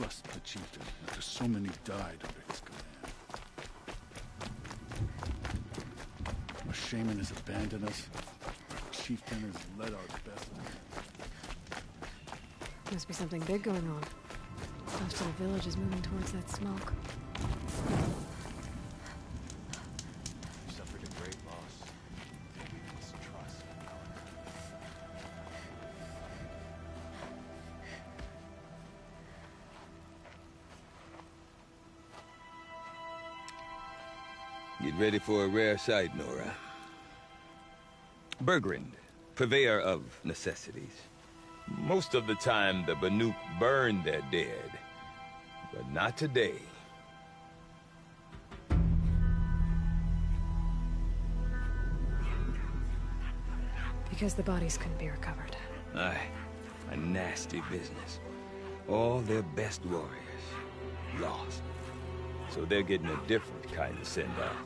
trust the chieftain after so many died under his command. Our shaman has abandoned us. Our chieftain has led our best men. Must be something big going on. Most of the village is moving towards that smoke. You suffered a great loss. Maybe we must trust our... Get ready for a rare sight, Nora. Bergrand, purveyor of necessities. Most of the time, the Banuk burn their dead. But not today. Because the bodies couldn't be recovered. Aye, a nasty business. All their best warriors lost. So they're getting a different kind of send-off.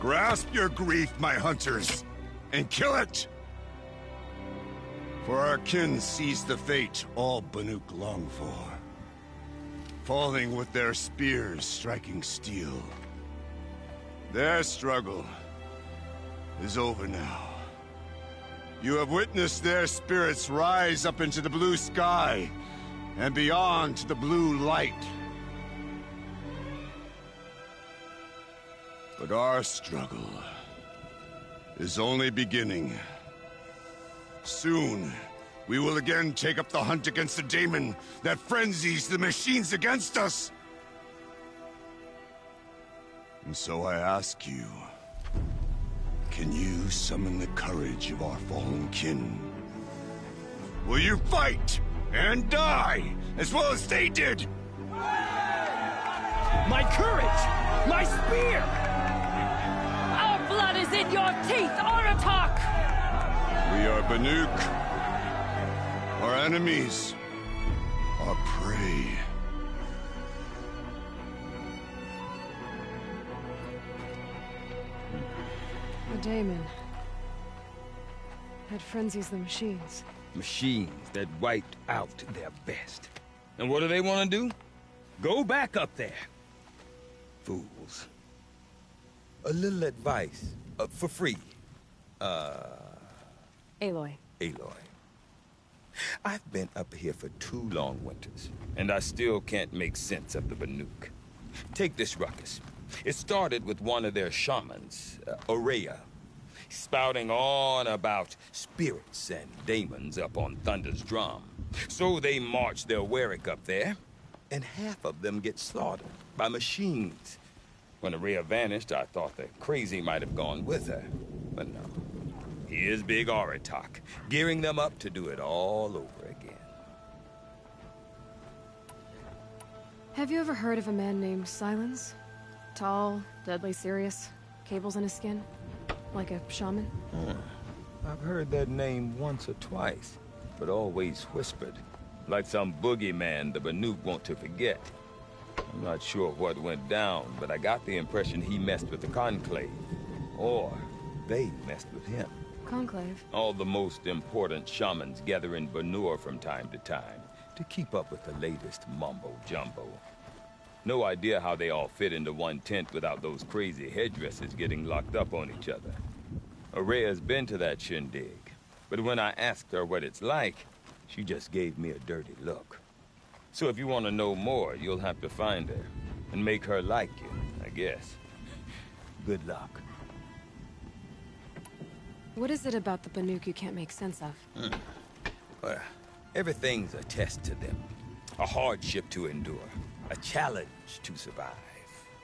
Grasp your grief, my hunters, and kill it! For our kin sees the fate all Banuk long for. Falling with their spears striking steel. Their struggle is over now. You have witnessed their spirits rise up into the blue sky, and beyond to the blue light. But our struggle is only beginning. Soon, we will again take up the hunt against the daemon that frenzies the machines against us. And so I ask you, can you summon the courage of our fallen kin? Will you fight and die as well as they did? My courage! My spear! Our blood is in your teeth, Aratak! We are Banuk. Our enemies are prey. The daemon that frenzies the machines. Machines that wiped out their best. And what do they want to do? Go back up there. Fools. A little advice, for free. Aloy. Aloy. I've been up here for 2 long winters, and I still can't make sense of the Banuk. Take this ruckus. It started with one of their shamans, Aurea, spouting on about spirits and daemons up on Thunder's drum. So they march their Warwick up there, and half of them get slaughtered by machines. When Aurea vanished, I thought the crazy might have gone with her, but no. Here's Big Aratak, gearing them up to do it all over again. Have you ever heard of a man named Silence? Tall, deadly serious, cables in his skin, like a shaman? I've heard that name once or twice, but always whispered, like some boogeyman the Banuk want to forget. I'm not sure what went down, but I got the impression he messed with the Conclave, or they messed with him. Conclave. All the most important shamans gather in Banur from time to time to keep up with the latest mumbo-jumbo. No idea how they all fit into one tent without those crazy headdresses getting locked up on each other. Araya's been to that shindig, but when I asked her what it's like, she just gave me a dirty look. So if you want to know more, you'll have to find her and make her like you, I guess. Good luck. What is it about the Banuk you can't make sense of? Well, everything's a test to them. A hardship to endure. A challenge to survive.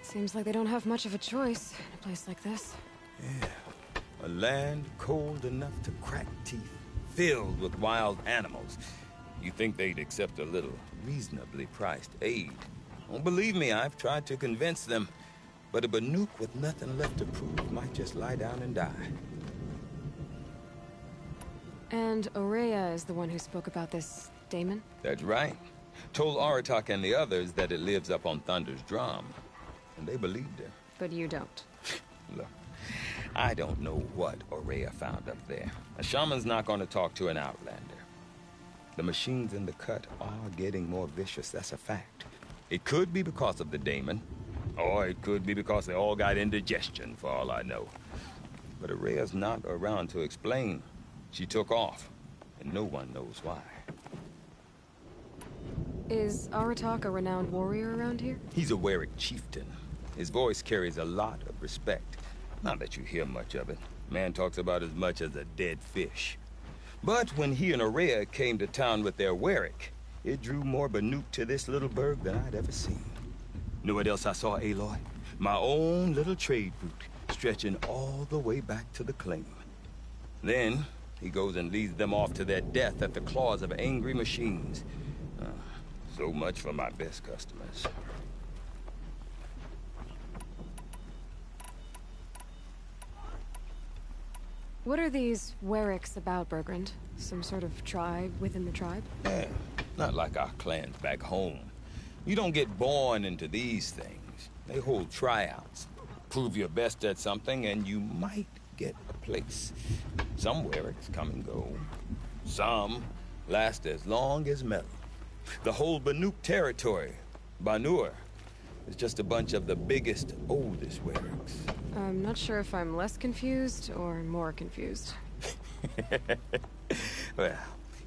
Seems like they don't have much of a choice in a place like this. Yeah. A land cold enough to crack teeth, filled with wild animals. You think they'd accept a little reasonably priced aid? Oh, believe me, I've tried to convince them. But a Banuk with nothing left to prove might just lie down and die. And Oraya is the one who spoke about this daemon? That's right. Told Aratak and the others that it lives up on Thunder's drum. And they believed her. But you don't. Look, I don't know what Oraya found up there. A shaman's not going to talk to an outlander. The machines in the cut are getting more vicious, that's a fact. It could be because of the daemon, or it could be because they all got indigestion, for all I know. But Araya's not around to explain. She took off, and no one knows why. Is Aratak a renowned warrior around here? He's a Werik chieftain. His voice carries a lot of respect. Not that you hear much of it. Man talks about as much as a dead fish. But when he and Oraya came to town with their Werik, it drew more Banuk to this little burg than I'd ever seen. Know what else I saw, Aloy? My own little trade route, stretching all the way back to the claim. Then, he goes and leads them off to their death at the claws of angry machines. So much for my best customers. What are these Weriks about, Bergrand? Some sort of tribe within the tribe? Yeah, not like our clans back home. You don't get born into these things. They hold tryouts. Prove your best at something and you might get a place. Some Weriks come and go. Some last as long as metal. The whole Banuk territory, Banur, is just a bunch of the biggest, oldest Weriks. I'm not sure if I'm less confused or more confused. Well,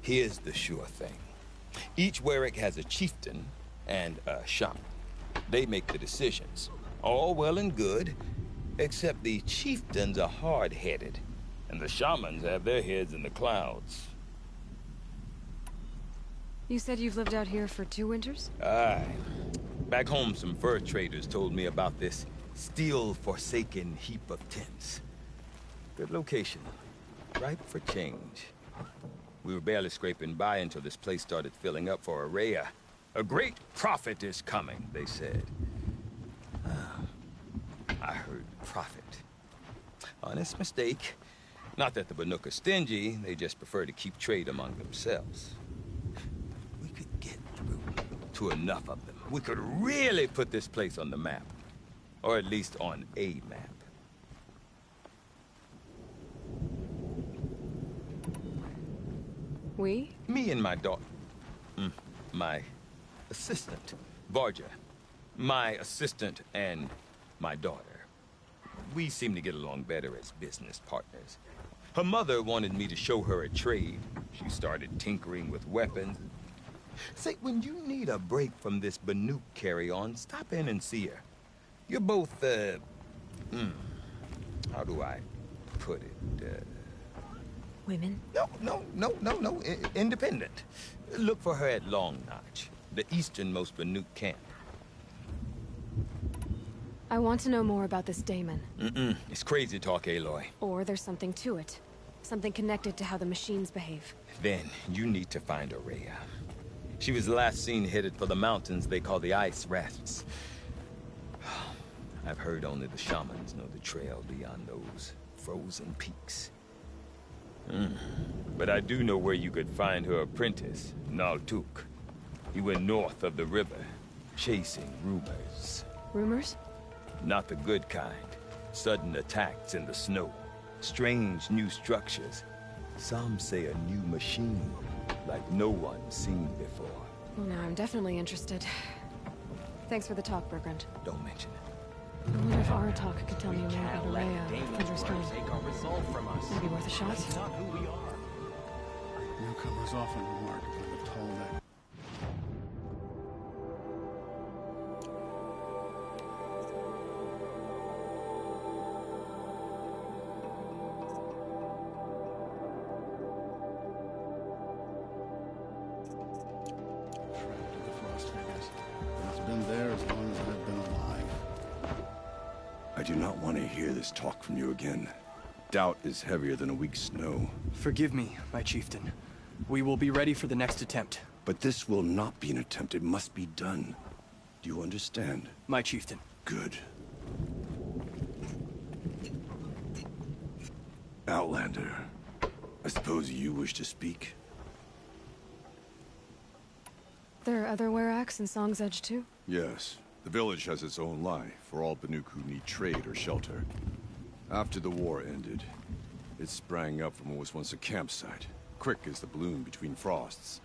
here's the sure thing. Each Werik has a chieftain and a shaman. They make the decisions. All well and good, except the chieftains are hard-headed, and the shamans have their heads in the clouds. You said you've lived out here for 2 winters? Aye. Back home, some fur traders told me about this steel-forsaken heap of tents. Good location. Ripe for change. We were barely scraping by until this place started filling up for Araya. A great prophet is coming, they said. I heard prophet. Honest mistake. Not that the Banuk are stingy, they just prefer to keep trade among themselves. We could get through to enough of them. We could really put this place on the map. Or at least on a map. We? Me and my daughter. My assistant, Varja. My assistant and my daughter. We seem to get along better as business partners. Her mother wanted me to show her a trade. She started tinkering with weapons. Say, when you need a break from this Banuk carry-on, stop in and see her. You're both, how do I put it? Women? No. Independent. Look for her at Long Notch, the easternmost Banuk camp. I want to know more about this daemon. It's crazy talk, Aloy. Or there's something to it. Something connected to how the machines behave. Then you need to find Oraya. She was last seen headed for the mountains they call the Ice Rafts. I've heard only the shamans know the trail beyond those frozen peaks. But I do know where you could find her apprentice, Naltuk. He went north of the river, chasing rumors. Rumors? Not the good kind. Sudden attacks in the snow. Strange new structures. Some say a new machine, like no one's seen before. Well, now I'm definitely interested. Thanks for the talk, Bergrand. Don't mention it. I wonder if Aratak could tell me more about Can't let Araya, Damon's Thunderstone. words take our resolve from us. Maybe worth a shot? That's not who we are. Newcomers often remarked by the tall neck. Trapped in the frost figures. It's been there as long as I've been alive. I do not want to hear this talk from you again. Doubt is heavier than a week's snow. Forgive me, my chieftain. We will be ready for the next attempt. But this will not be an attempt. It must be done. Do you understand? My chieftain. Good. Outlander, I suppose you wish to speak? There are other Weraks in Song's Edge too? Yes. The village has its own life for all Banuk who need trade or shelter. After the war ended, it sprang up from what was once a campsite, quick as the bloom between frosts.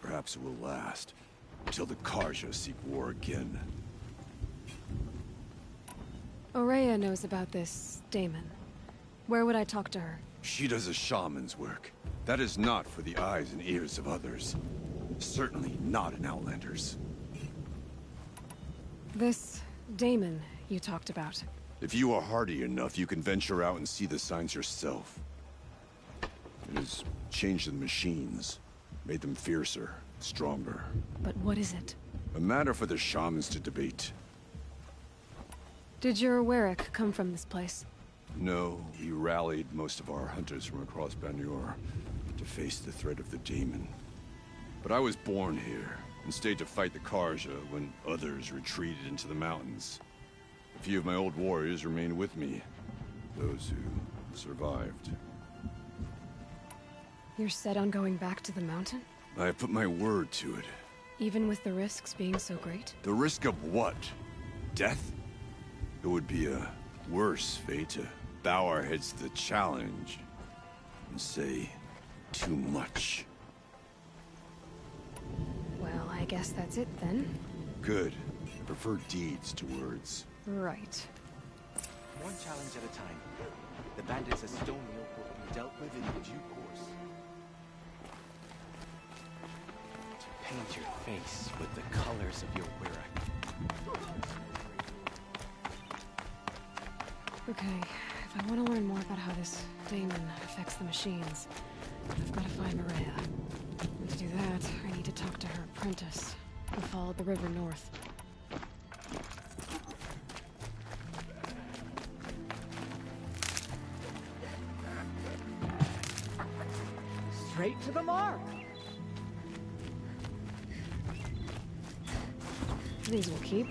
Perhaps it will last, until the Karja seek war again. Araya knows about this Damon. Where would I talk to her? She does a shaman's work. That is not for the eyes and ears of others. Certainly not an Outlander's. This Damon you talked about. If you are hardy enough, you can venture out and see the signs yourself. It has changed the machines, made them fiercer, stronger. But what is it? A matter for the shamans to debate. Did your Werak come from this place? No, we rallied most of our hunters from across Banur to face the threat of the Daemon. But I was born here, and stayed to fight the Karja when others retreated into the mountains. A few of my old warriors remained with me, those who survived. You're set on going back to the mountain? I have put my word to it. Even with the risks being so great? The risk of what? Death? It would be a worse fate to bow our heads to the challenge and say too much. Well, I guess that's it then. Good. I prefer deeds to words. Right. One challenge at a time. The bandits at Stone Mill will be dealt with in due course. To paint your face with the colors of your Werak. Okay, if I want to learn more about how this Daemon affects the machines, I've got to find Maria. And to do that, I need to talk to her apprentice, who followed the river north. Straight to the mark. These will keep.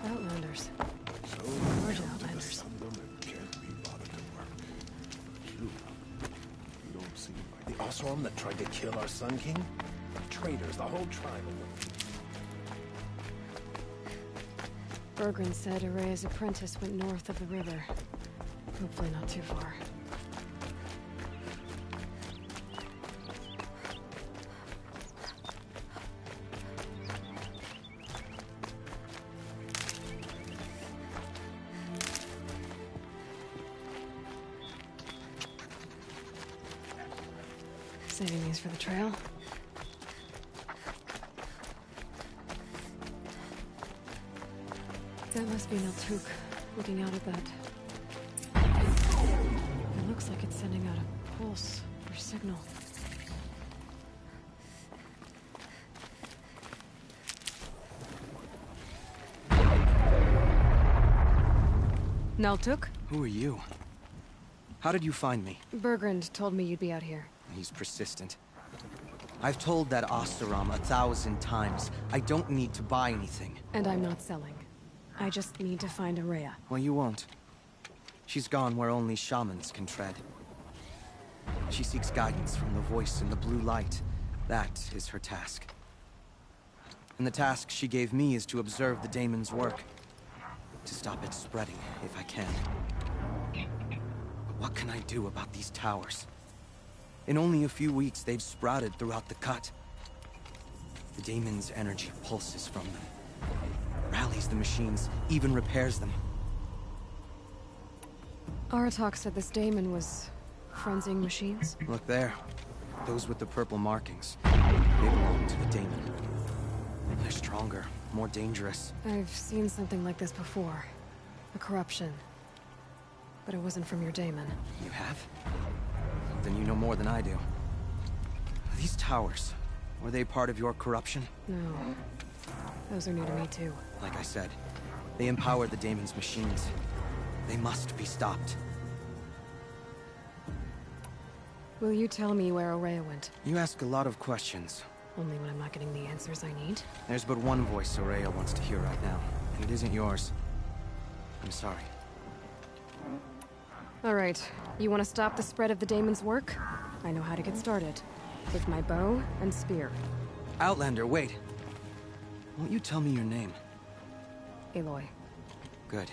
Outlanders. Large Outlanders. The Osram that tried to kill our Sun King? Traitors, the whole tribe of them. Bergrand said Araya's apprentice went north of the river. Hopefully not too far. Saving these for the trail. That must be Naltuk, looking out at that. It looks like it's sending out a pulse or signal. Naltuk? Who are you? How did you find me? Bergrand told me you'd be out here. He's persistent. I've told that Oseram 1,000 times. I don't need to buy anything. And I'm not selling. I just need to find Araya. Well, you won't. She's gone where only shamans can tread. She seeks guidance from the voice in the blue light. That is her task. And the task she gave me is to observe the daemon's work. To stop it spreading, if I can. But what can I do about these towers? In only a few weeks, they've sprouted throughout the cut. The daemon's energy pulses from them. Rallies the machines, even repairs them. Aratak said this daemon was frenzying machines. Look there. Those with the purple markings. They belong to the daemon. They're stronger, more dangerous. I've seen something like this before. A corruption. But it wasn't from your daemon. You have? Then you know more than I do. These towers, were they part of your corruption? No. Those are new to me too. Like I said, they empowered the daemon's machines. They must be stopped. Will you tell me where Araya went? You ask a lot of questions. Only when I'm not getting the answers I need? There's but one voice Araya wants to hear right now, and it isn't yours. I'm sorry. Alright, you want to stop the spread of the daemon's work? I know how to get started. With my bow and spear. Outlander, wait. Won't you tell me your name? Aloy. Good.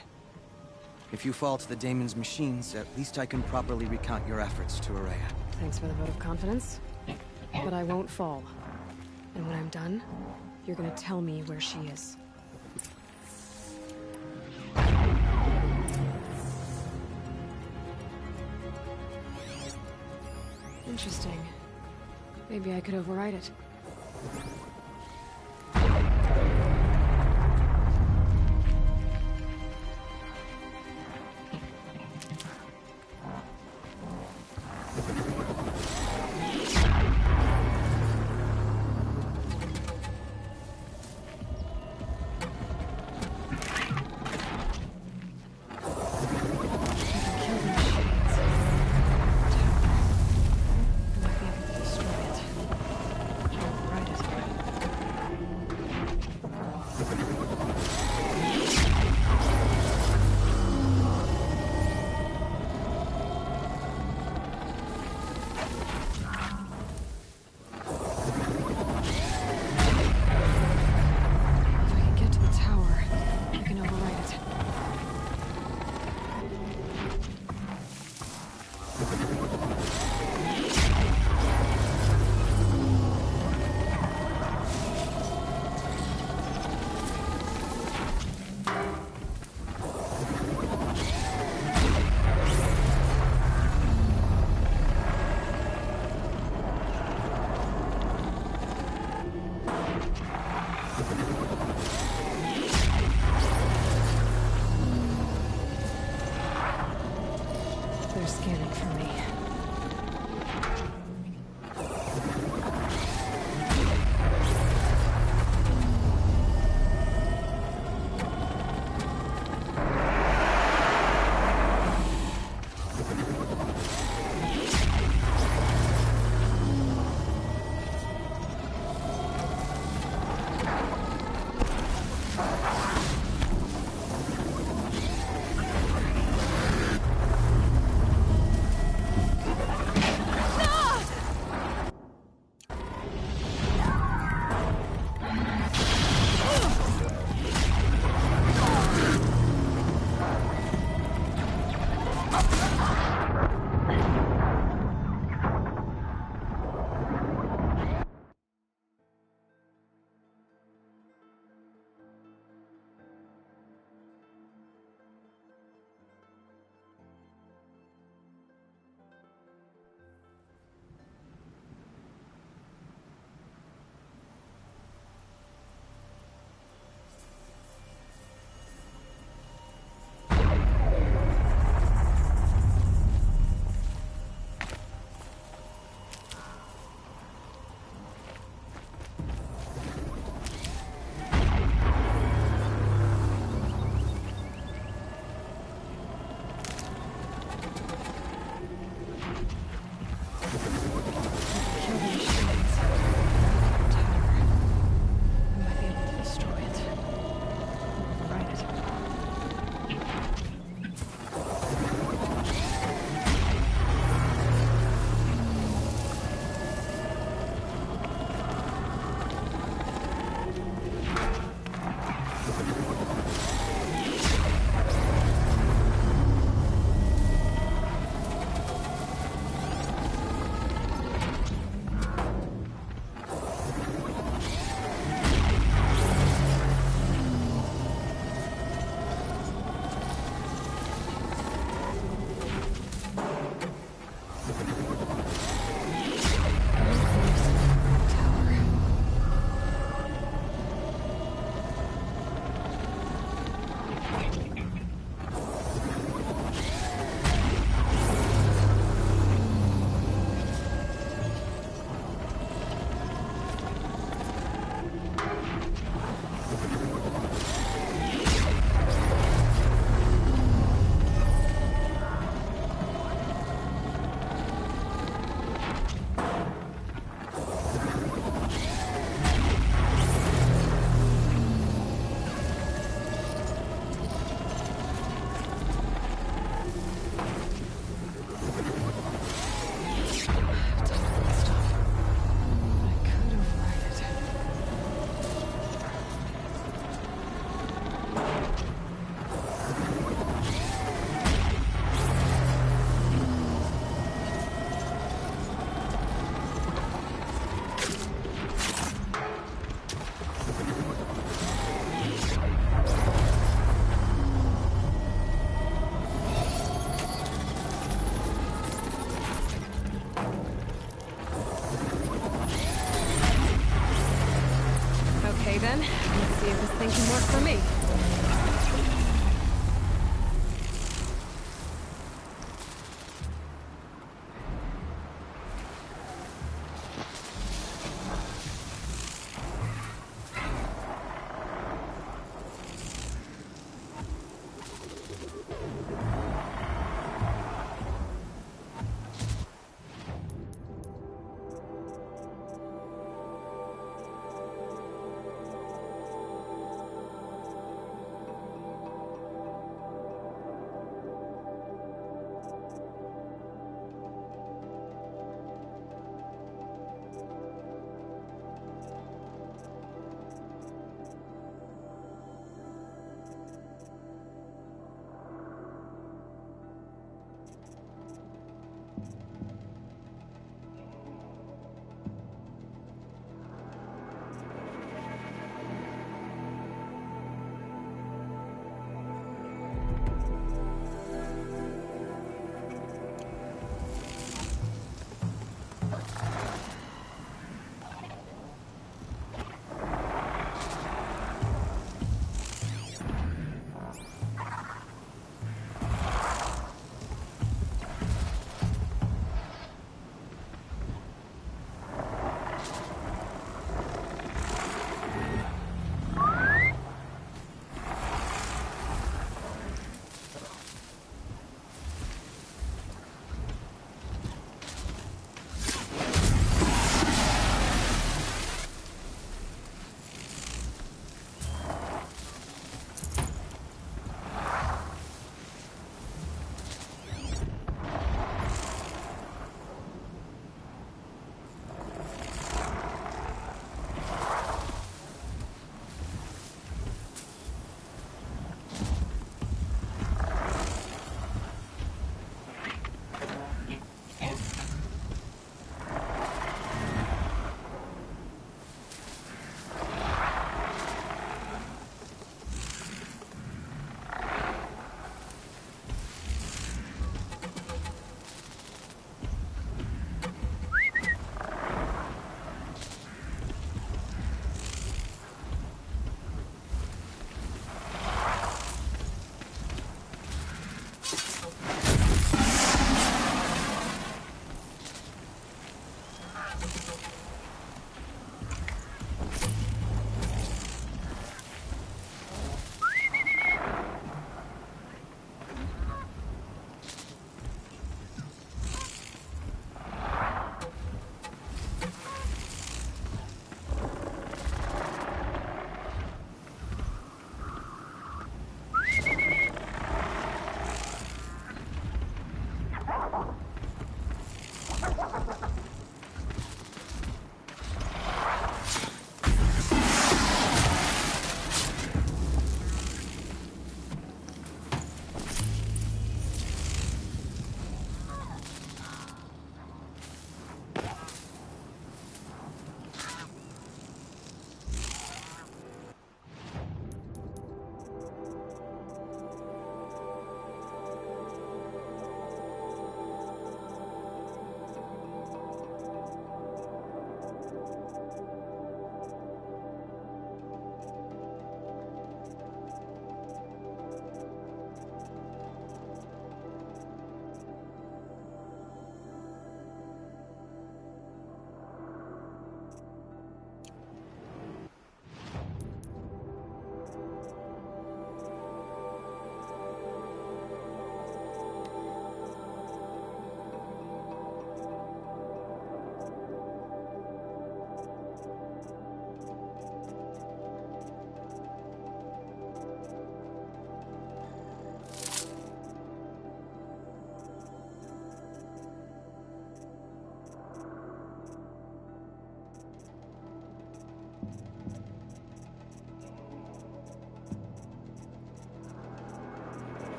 If you fall to the daemon's machines, at least I can properly recount your efforts to Araya. Thanks for the vote of confidence. But I won't fall. And when I'm done, you're gonna tell me where she is. Interesting. Maybe I could override it. Okay then, let's see if this thing can work for me.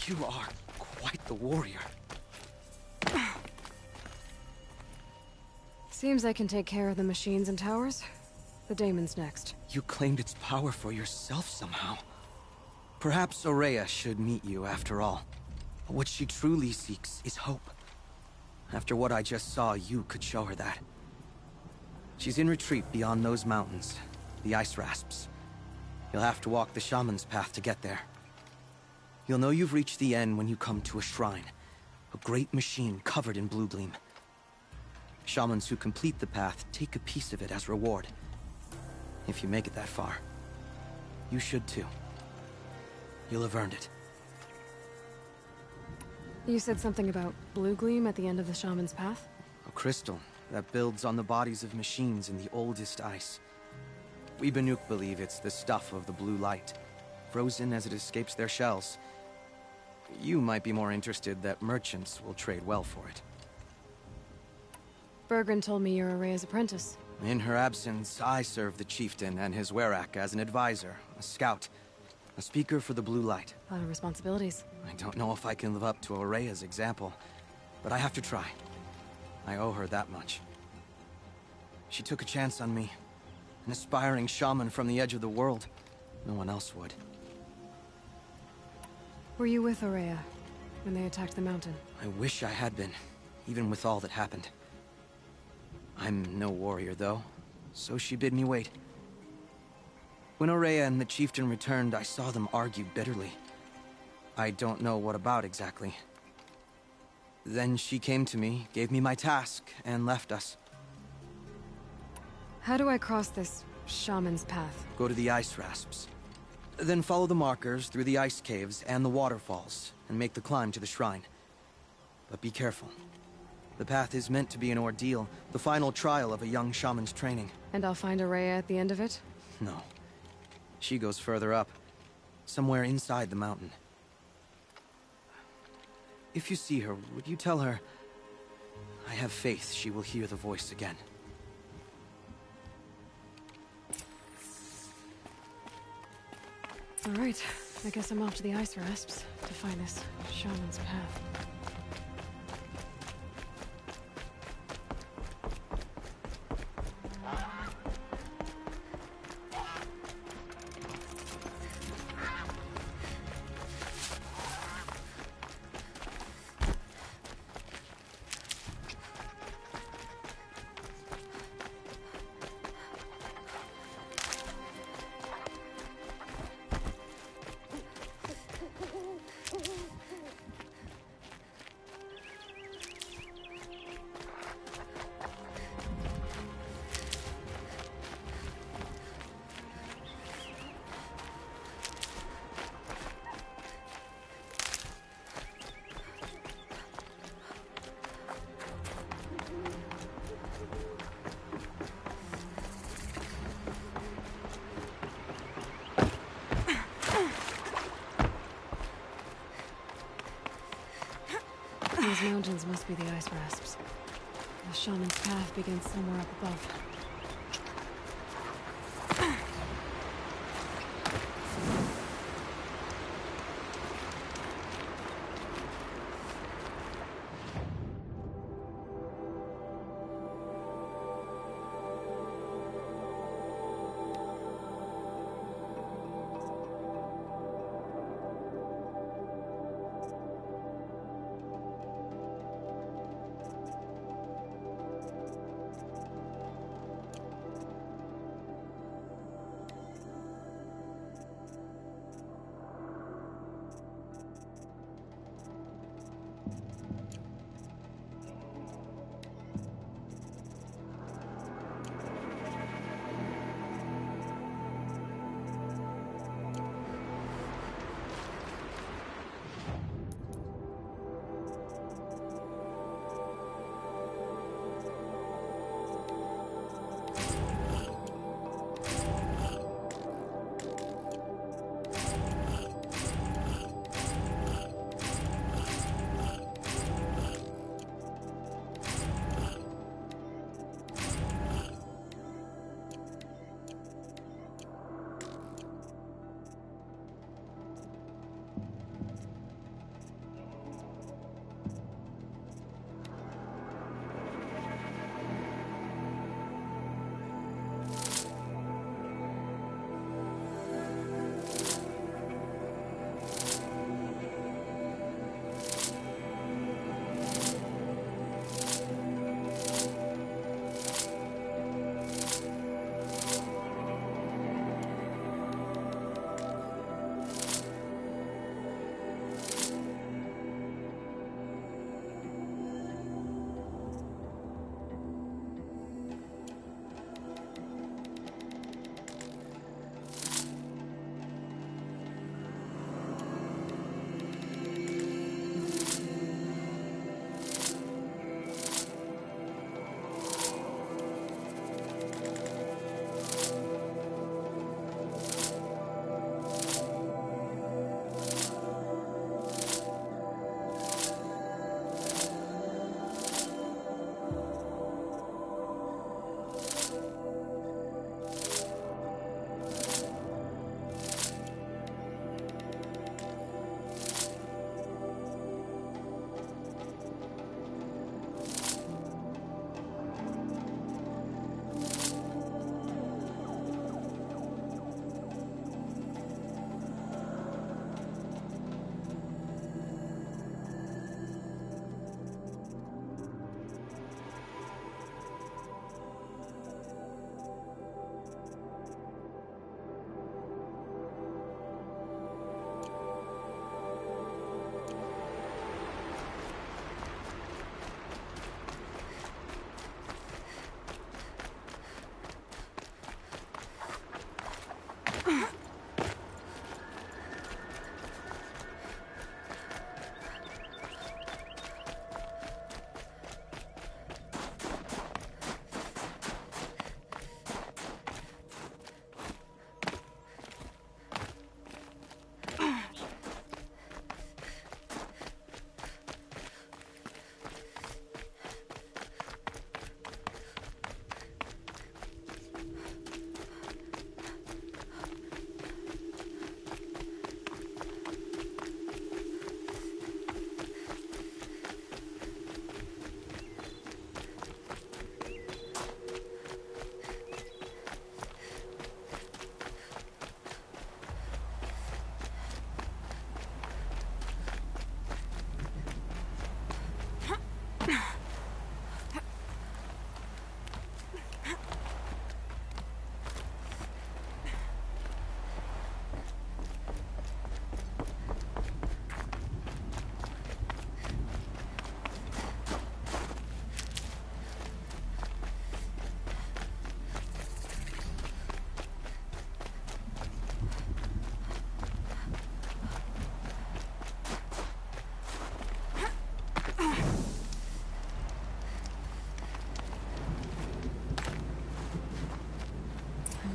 You are quite the warrior. Seems I can take care of the machines and towers. The daemon's next. You claimed its power for yourself somehow. Perhaps Aurea should meet you after all. What she truly seeks is hope. After what I just saw, you could show her that. She's in retreat beyond those mountains, the ice rasps. You'll have to walk the shaman's path to get there. You'll know you've reached the end when you come to a shrine, a great machine covered in blue gleam. Shamans who complete the path take a piece of it as reward. If you make it that far, you should too. You'll have earned it. You said something about blue gleam at the end of the shaman's path? A crystal that builds on the bodies of machines in the oldest ice. We Banuk believe it's the stuff of the blue light, frozen as it escapes their shells. You might be more interested that merchants will trade well for it. Bergren told me you're Aurea's apprentice. In her absence, I serve the chieftain and his werak as an advisor, a scout, a speaker for the blue light. A lot of responsibilities. I don't know if I can live up to Aurea's example, but I have to try. I owe her that much. She took a chance on me, an aspiring shaman from the edge of the world. No one else would. Were you with Aurea when they attacked the mountain? I wish I had been, even with all that happened. I'm no warrior, though, so she bid me wait. When Aurea and the chieftain returned, I saw them argue bitterly. I don't know what about exactly. Then she came to me, gave me my task, and left us. How do I cross this shaman's path? Go to the ice rasps. Then follow the markers through the ice caves and the waterfalls, and make the climb to the shrine. But be careful. The path is meant to be an ordeal, the final trial of a young shaman's training. And I'll find Aurea at the end of it? No. She goes further up, somewhere inside the mountain. If you see her, would you tell her, I have faith she will hear the voice again. All right, I guess I'm off to the ice rasps to find this shaman's path. These mountains must be the ice rasps. The shaman's path begins somewhere up above.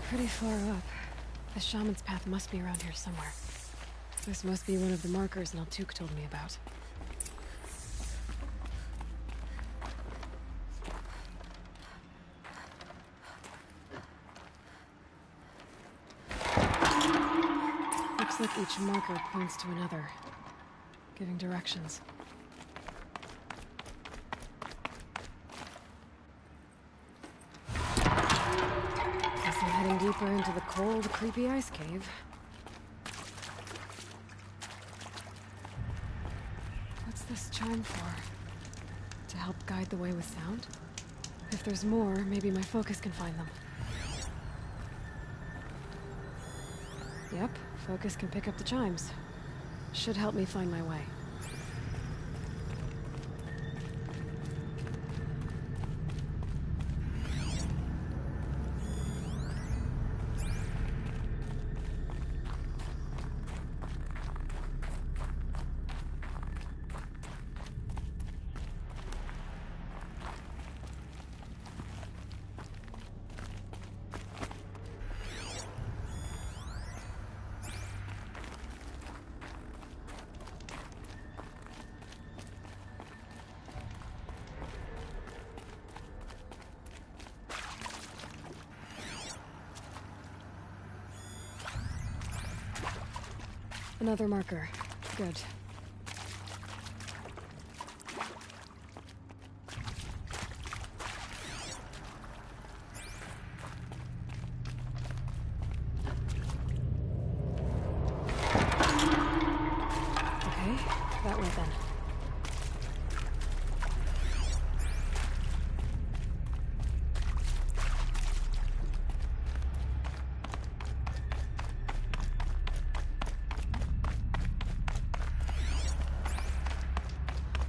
Pretty far up. The shaman's path must be around here somewhere. This must be one of the markers Naltuk told me about. Looks like each marker points to another, giving directions. Heading deeper into the cold, creepy ice cave. What's this chime for? To help guide the way with sound? If there's more, maybe my focus can find them. Yep, focus can pick up the chimes. Should help me find my way. Another marker. Good. Okay, that way then.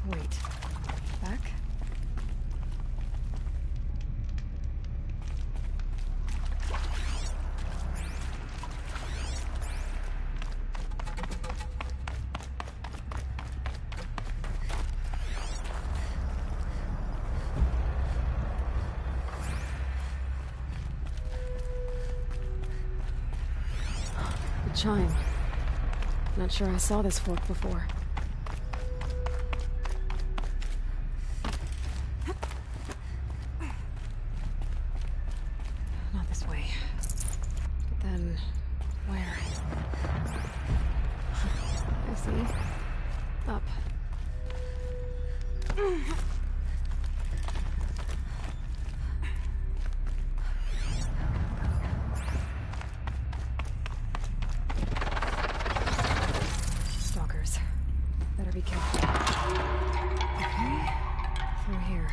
Wait. Back? The chime. Not sure I saw this fork before. Not this way. But then, where? I see. Up. Stalkers. Better be careful. Okay. Through here.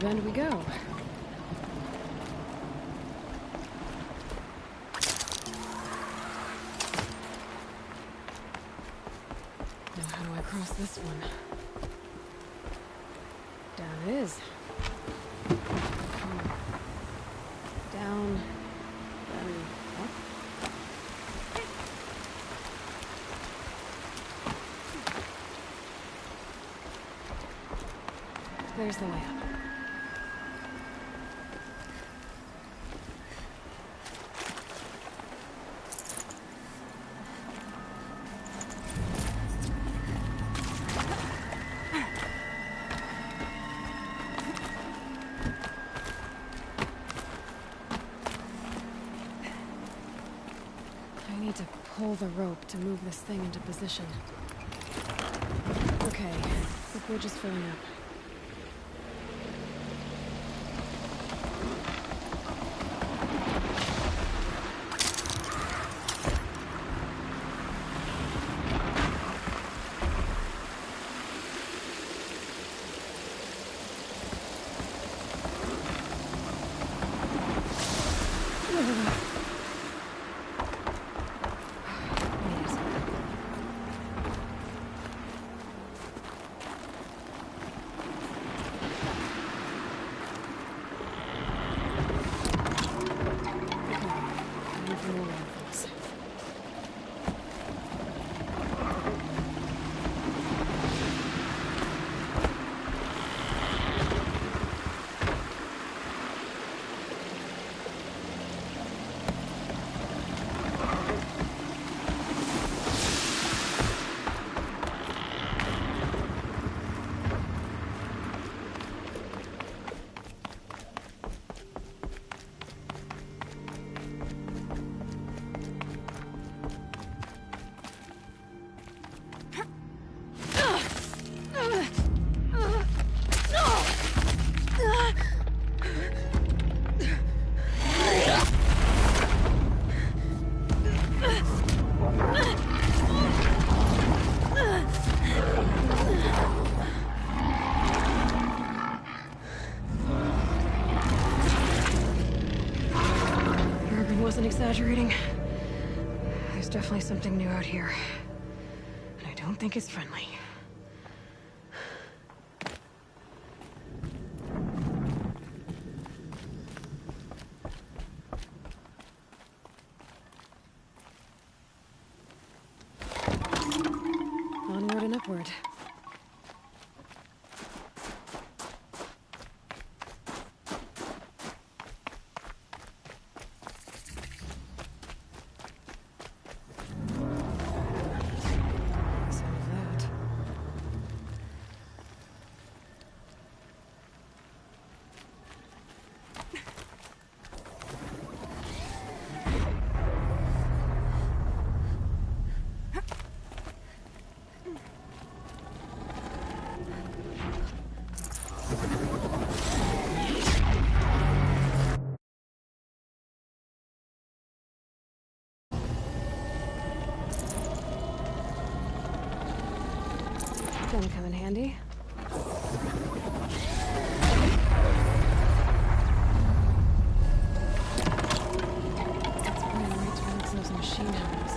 bend we go. Now how do I cross this one? Down it is. Down, then up. There's the way up. I need to pull the rope to move this thing into position. Okay, the bridge is filling up. Exaggerating. There's definitely something new out here. And I don't think it's friendly. Onward and upward. Gonna come in handy. That's probably right towards those machine helmets.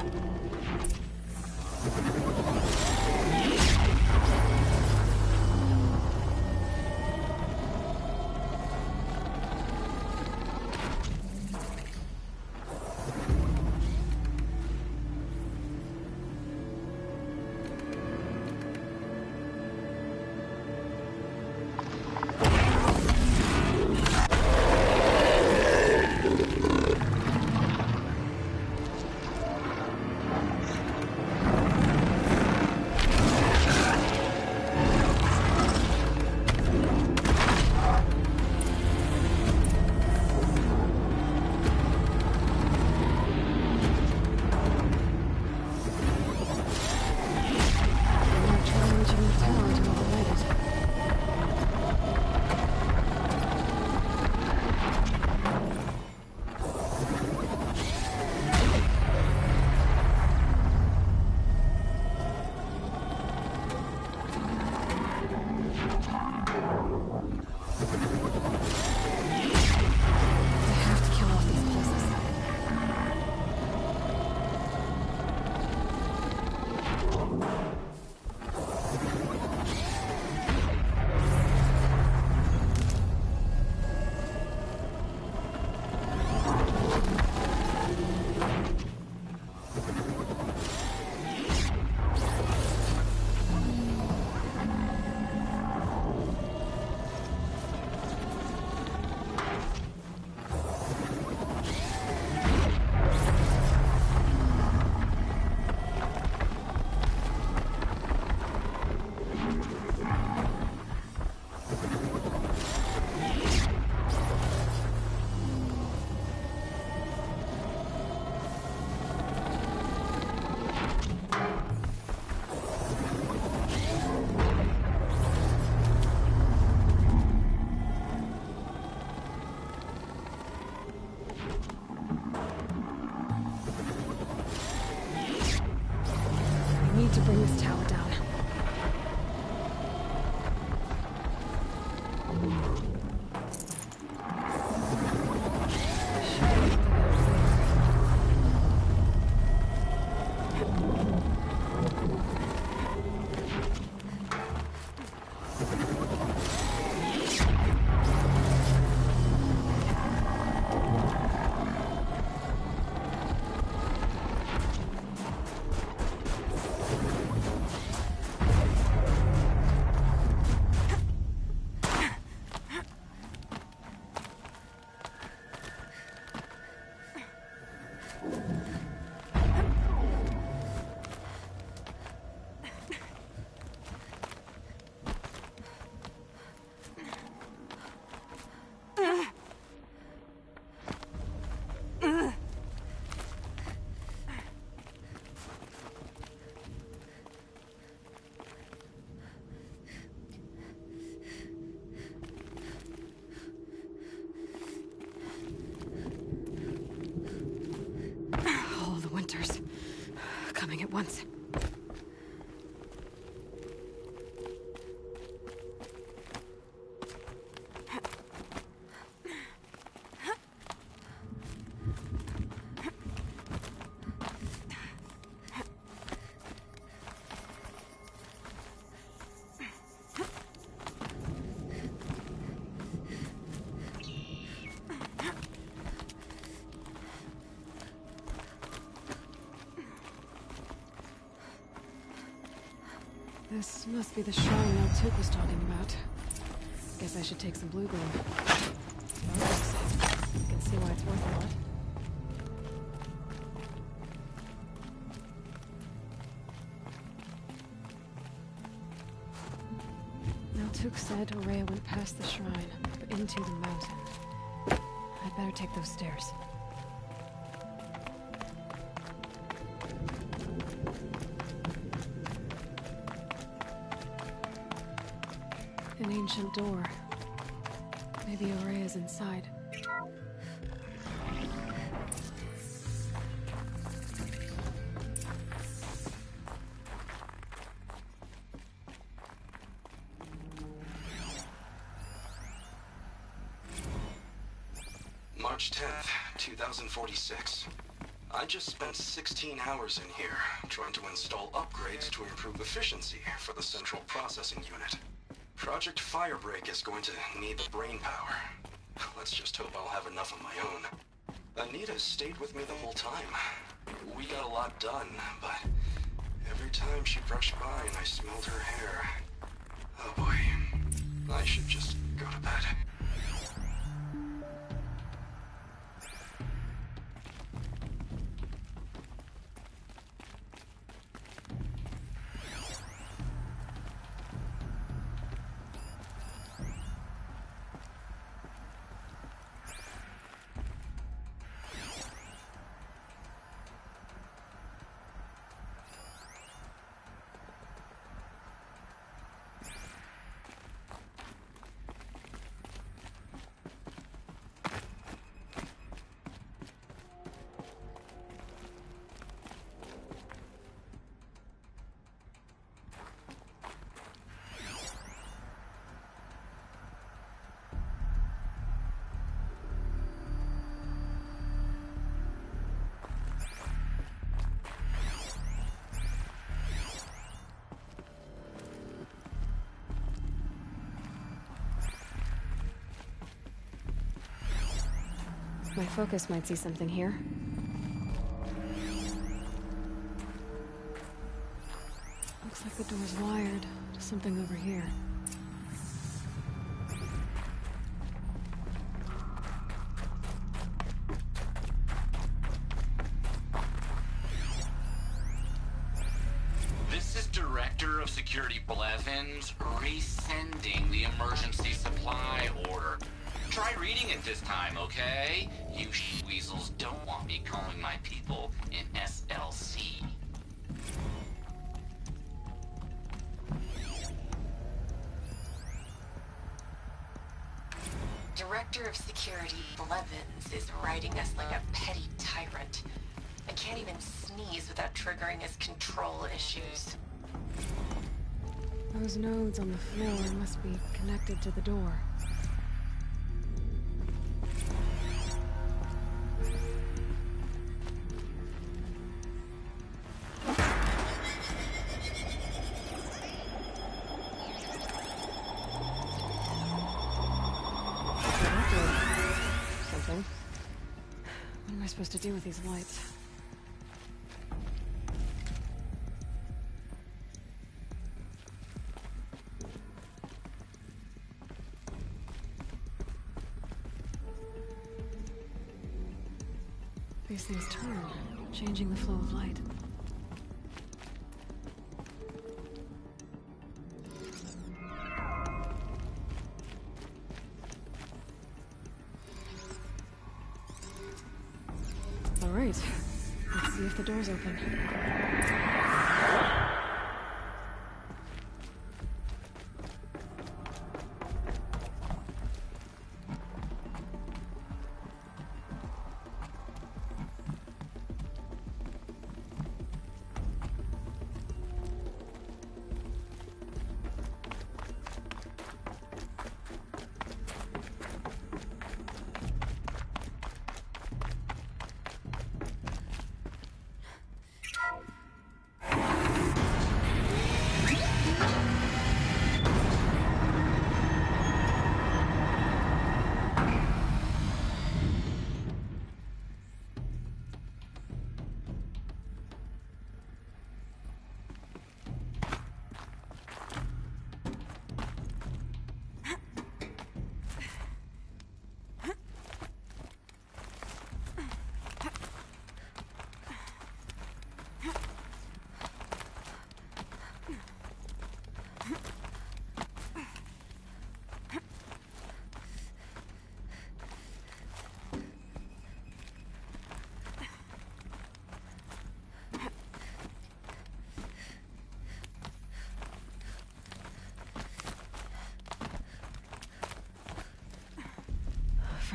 at once. This must be the shrine Took was talking about. Guess I should take some blue gleam. Focus. You can see why it's worth a lot. Took said Aurea went past the shrine, but into the mountain. I'd better take those stairs. An ancient door. Maybe Aurea's inside. March 10th, 2046. I just spent 16 hours in here, trying to install upgrades to improve efficiency for the central processing unit. Project Firebreak is going to need the brain power. Let's just hope I'll have enough of my own. Anita stayed with me the whole time. We got a lot done, but every time she brushed by and I smelled her hair... Oh boy. I should just go to bed. My focus might see something here. Looks like the door's wired to something over here. This is Director of Security Blevins resending the emergency supply order. Try reading it this time, okay? You weasels don't want me calling my people in SLC. Director of Security Blevins is writing us like a petty tyrant. I can't even sneeze without triggering his control issues. Those nodes on the floor must be connected to the door. What am I supposed to do with these lights? These things turn, changing the flow of light. All right, let's see if the door's open.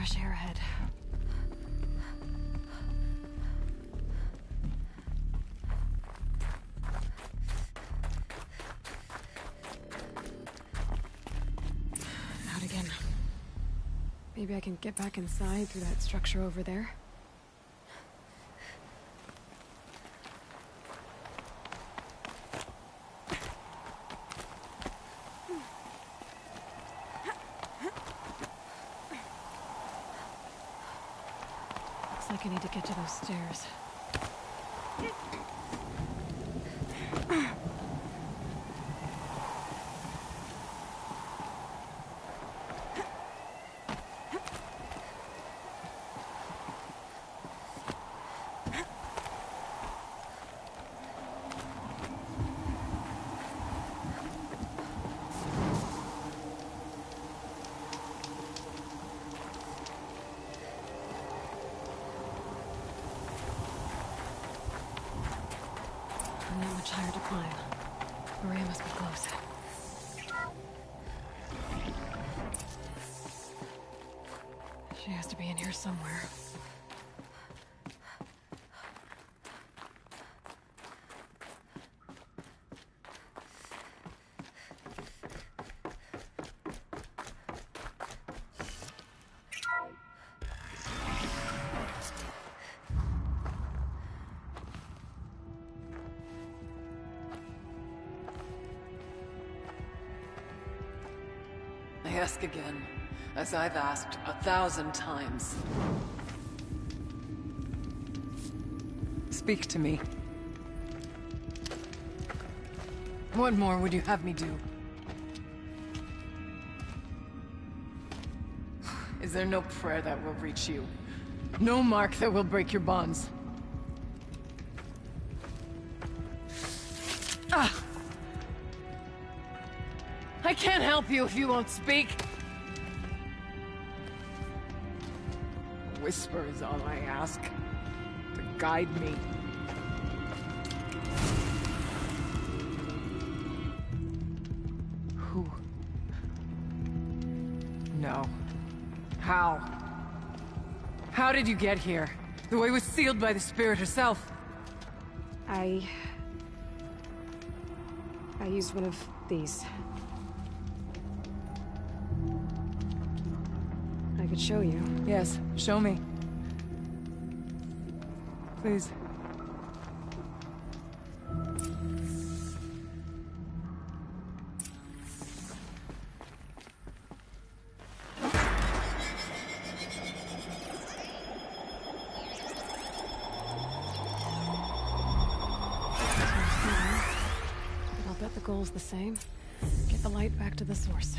fresh air ahead. Out again. Maybe I can get back inside through that structure over there. Looks like I need to get to those stairs. Not much higher to climb. Maria must be close. She has to be in here somewhere. I ask again, as I've asked 1,000 times. Speak to me. What more would you have me do? Is there no prayer that will reach you? No mark that will break your bonds? Ah! I can't help you if you won't speak. A whisper is all I ask. To guide me. Who? No. How? How did you get here? The way was sealed by the spirit herself. I used one of these. I could show you. Yes, show me. Please. But I'll bet the goal's the same. Get the light back to the source.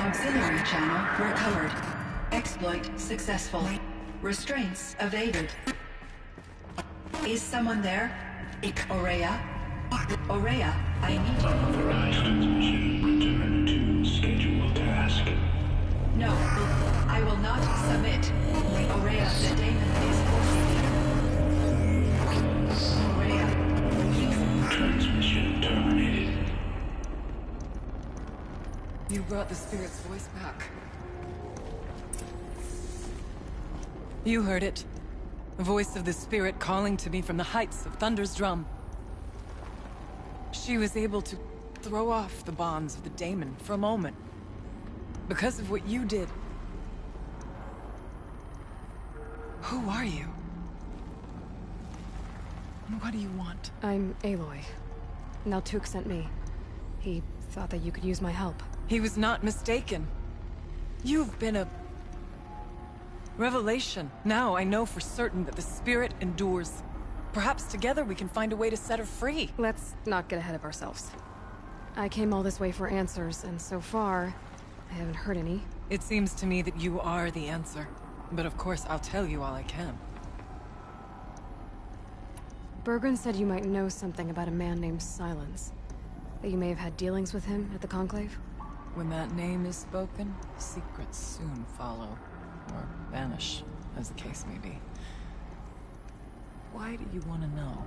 Auxiliary channel recovered. Exploit successful. Restraints evaded. Is someone there? Aurea? Aurea, I need you. Unauthorized transmission. Return to scheduled task. No, I will not submit. Aurea, the daemon is forcing me. Aurea. Transmission terminated. You brought the spirit's voice back. You heard it. The voice of the spirit calling to me from the heights of Thunder's drum. She was able to throw off the bonds of the daemon for a moment. Because of what you did. Who are you? And what do you want? I'm Aloy. Naltuk sent me. He thought that you could use my help. He was not mistaken. You've been a revelation. Now I know for certain that the spirit endures. Perhaps together we can find a way to set her free. Let's not get ahead of ourselves. I came all this way for answers, and so far, I haven't heard any. It seems to me that you are the answer. But of course, I'll tell you all I can. Bergren said you might know something about a man named Silence. That you may have had dealings with him at the Conclave? When that name is spoken, secrets soon follow. Or vanish, as the case may be. Why do you want to know?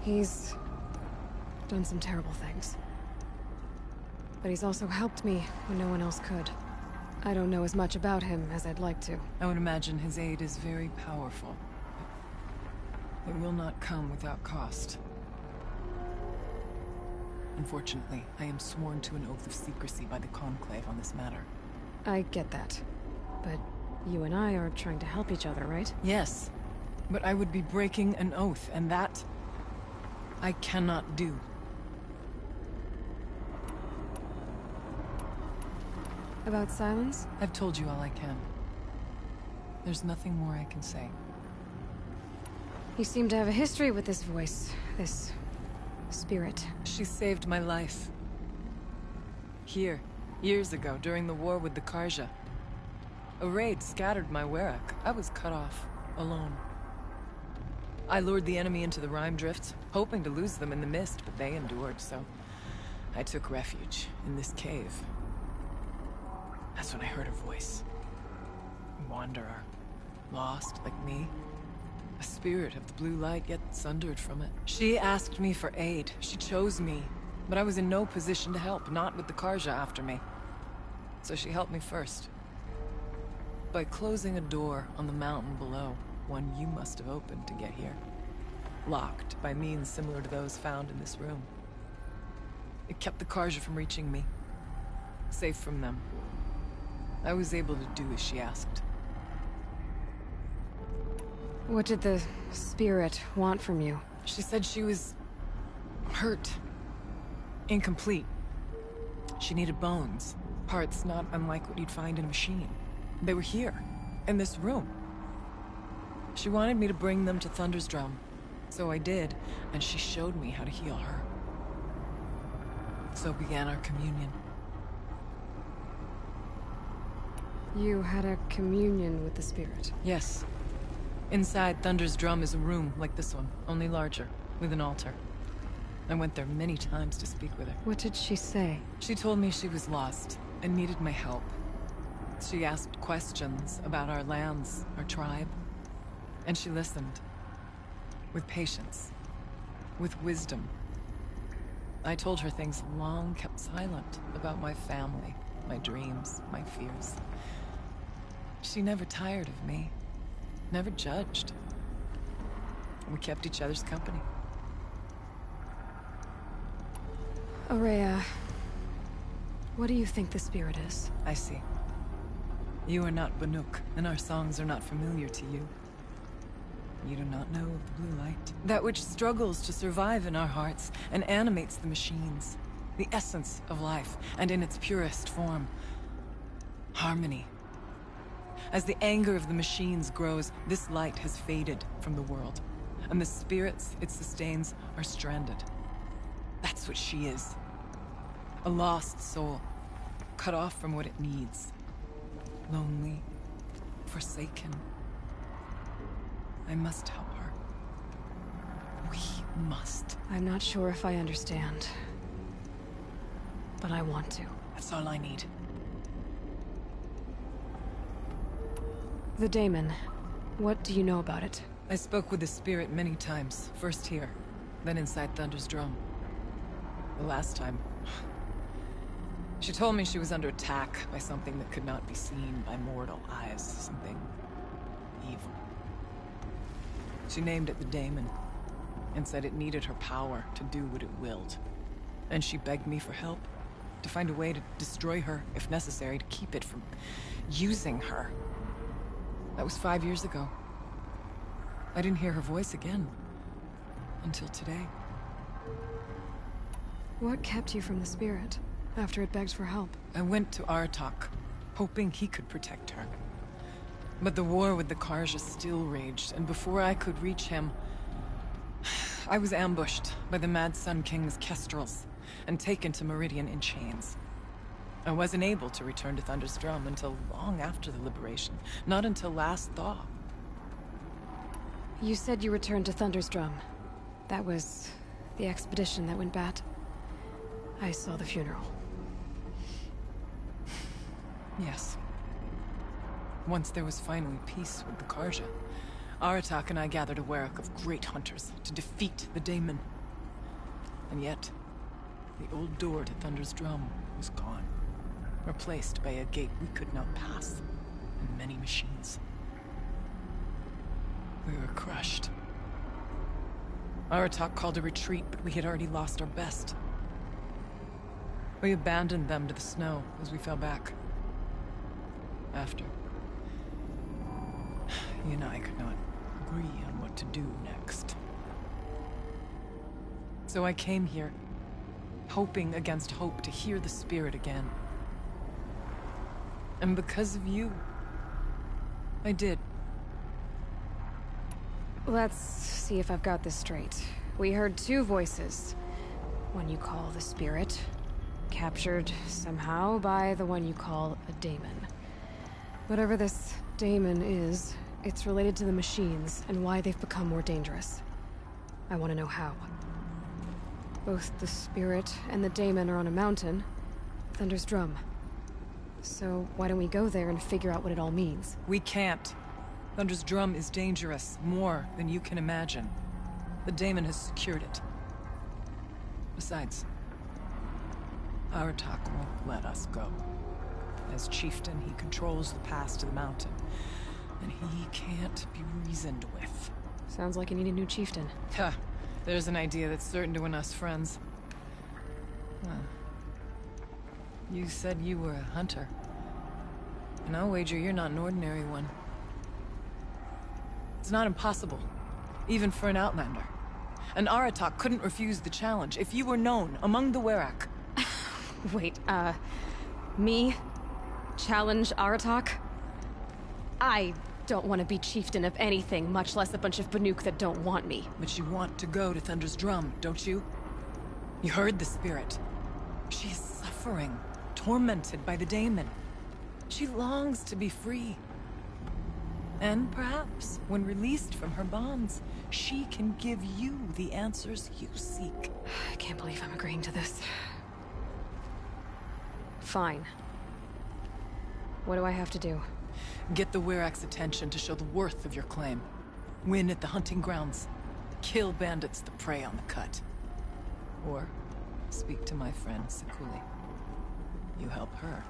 He's done some terrible things. But he's also helped me when no one else could. I don't know as much about him as I'd like to. I would imagine his aid is very powerful. It will not come without cost. Unfortunately, I am sworn to an oath of secrecy by the Conclave on this matter. I get that. But you and I are trying to help each other, right? Yes. But I would be breaking an oath, and that I cannot do. About Silence? I've told you all I can. There's nothing more I can say. You seem to have a history with this voice, this spirit. She saved my life. Here, years ago, during the war with the Karja. A raid scattered my Werak. I was cut off, alone. I lured the enemy into the Rime Drifts, hoping to lose them in the mist, but they endured, so I took refuge in this cave. That's when I heard her voice. A wanderer. Lost, like me. A spirit of the blue light, yet sundered from it. She asked me for aid. She chose me. But I was in no position to help, not with the Karja after me. So she helped me first. By closing a door on the mountain below, one you must have opened to get here. Locked by means similar to those found in this room. It kept the Karja from reaching me. Safe from them. I was able to do as she asked. What did the spirit want from you? She said she was hurt. Incomplete. She needed bones. Parts not unlike what you'd find in a machine. They were here, in this room. She wanted me to bring them to Thunder's drum. So I did, and she showed me how to heal her. So began our communion. You had a communion with the spirit? Yes. Inside Thunder's drum is a room like this one, only larger, with an altar. I went there many times to speak with her. What did she say? She told me she was lost and needed my help. She asked questions about our lands, our tribe. And she listened. With patience. With wisdom. I told her things long kept silent about my family, my dreams, my fears. She never tired of me. Never judged. We kept each other's company. Aurea, what do you think the spirit is? I see. You are not Banuk, and our songs are not familiar to you. You do not know of the blue light. That which struggles to survive in our hearts and animates the machines. The essence of life, and in its purest form. Harmony. As the anger of the machines grows, this light has faded from the world. And the spirits it sustains are stranded. That's what she is. A lost soul. cut off from what it needs. Lonely, forsaken. I must help her. We must. I'm not sure if I understand. But I want to. That's all I need. The daemon. What do you know about it? I spoke with the spirit many times. First here, then inside Thunder's drum. The last time... She told me she was under attack by something that could not be seen by mortal eyes. Something... evil. She named it the daemon, and said it needed her power to do what it willed. And she begged me for help, to find a way to destroy her, if necessary, to keep it from using her. That was 5 years ago. I didn't hear her voice again. Until today. What kept you from the spirit, after it begged for help? I went to Aratak, hoping he could protect her. But the war with the Karja still raged, and before I could reach him... I was ambushed by the Mad Sun King's kestrels, and taken to Meridian in chains. I wasn't able to return to Thunder's Drum until long after the liberation, not until last thaw. You said you returned to Thunder's Drum. That was the expedition that went bad. I saw the funeral. Yes. Once there was finally peace with the Karja, Aratak and I gathered a Werak of great hunters to defeat the daemon. And yet, the old door to Thunder's Drum was gone, replaced by a gate we could not pass, and many machines. We were crushed. Aratak called a retreat, but we had already lost our best. We abandoned them to the snow as we fell back. After. He and I could not agree on what to do next. So I came here, hoping against hope to hear the spirit again. And because of you, I did. Let's see if I've got this straight. We heard two voices. One you call the spirit, captured somehow by the one you call a daemon. Whatever this daemon is, it's related to the machines and why they've become more dangerous. I want to know how. Both the spirit and the daemon are on a mountain, Thunder's Drum. So why don't we go there and figure out what it all means? We can't. Thunder's Drum is dangerous, more than you can imagine. The daemon has secured it. Besides, Aratak won't let us go. As chieftain, he controls the pass to the mountain, and he can't be reasoned with. Sounds like you need a new chieftain. Huh. There's an idea that's certain to win us friends. Huh. You said you were a hunter. And I'll wager you're not an ordinary one. It's not impossible, even for an outlander. And Aratak couldn't refuse the challenge if you were known among the Werak. Wait, me? Challenge Aratak? I don't want to be chieftain of anything, much less a bunch of Banuk that don't want me. But you want to go to Thunder's Drum, don't you? You heard the spirit. She is suffering, tormented by the daemon. She longs to be free. And perhaps, when released from her bonds, she can give you the answers you seek. I can't believe I'm agreeing to this. Fine. What do I have to do? Get the Werak's attention to show the worth of your claim. Win at the hunting grounds. Kill bandits that prey on the cut. Or speak to my friend Sekuli. You help her,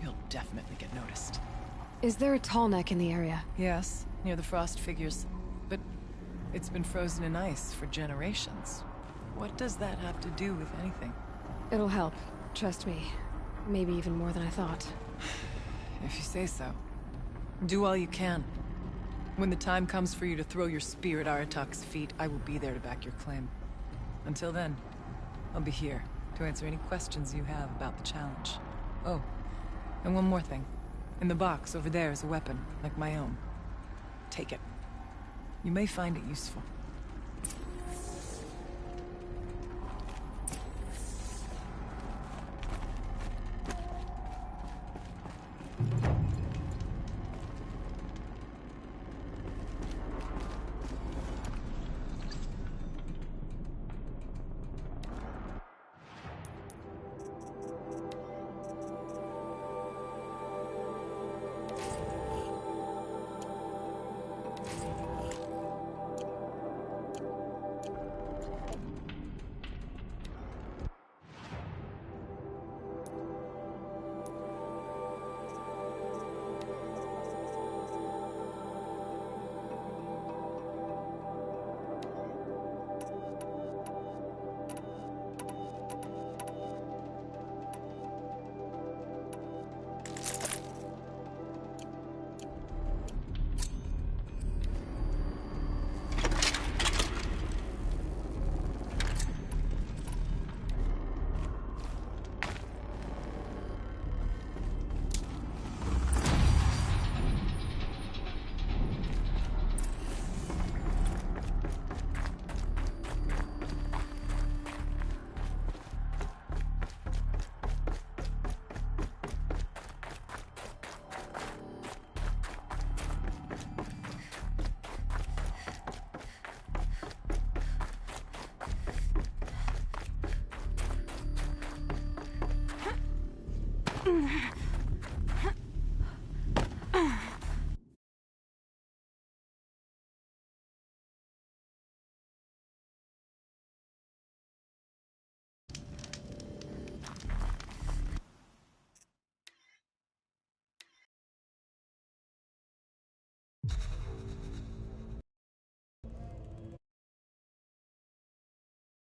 you'll definitely get noticed. Is there a tall neck in the area? Yes, near the frost figures. But it's been frozen in ice for generations. What does that have to do with anything? It'll help. Trust me. Maybe even more than I thought. If you say so. Do all you can. When the time comes for you to throw your spear at Aratak's feet, I will be there to back your claim. Until then, I'll be here to answer any questions you have about the challenge. Oh, and one more thing. In the box over there is a weapon, like my own. Take it. You may find it useful.